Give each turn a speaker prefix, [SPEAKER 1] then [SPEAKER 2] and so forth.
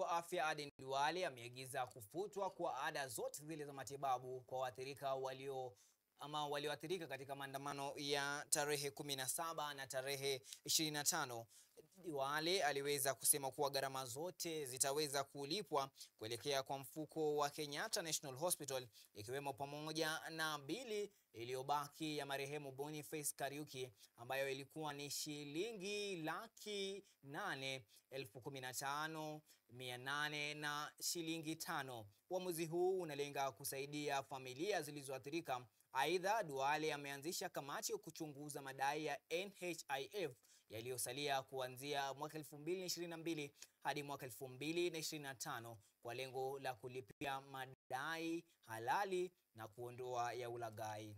[SPEAKER 1] wa afya Aden Duale ameagiza kufutwa kwa ada zote zile za matibabu kwa waathirika walioathirika katika maandamano ya tarehe 17 na tarehe 25. Duale aliweza kusema kuwa gharama zote zitaweza kulipwa kuelekea kwa mfuko wa Kenyatta National Hospital, ikiwemo pamoja na bili iliyobaki ya marehemu Boniface Kariuki ambayo ilikuwa ni shilingi 815,800 na shilingi 5. Uamuzi huu unalenga kusaidia familia zilizoathirika. Aidha, Duale ameanzisha kamati ya kuchunguza madai ya NHIF yaliyosalia kuanzia mwaka 2022 hadi mwaka 2025 kwa lengo la kulipia madai halali na kuondoa ya ulaghai.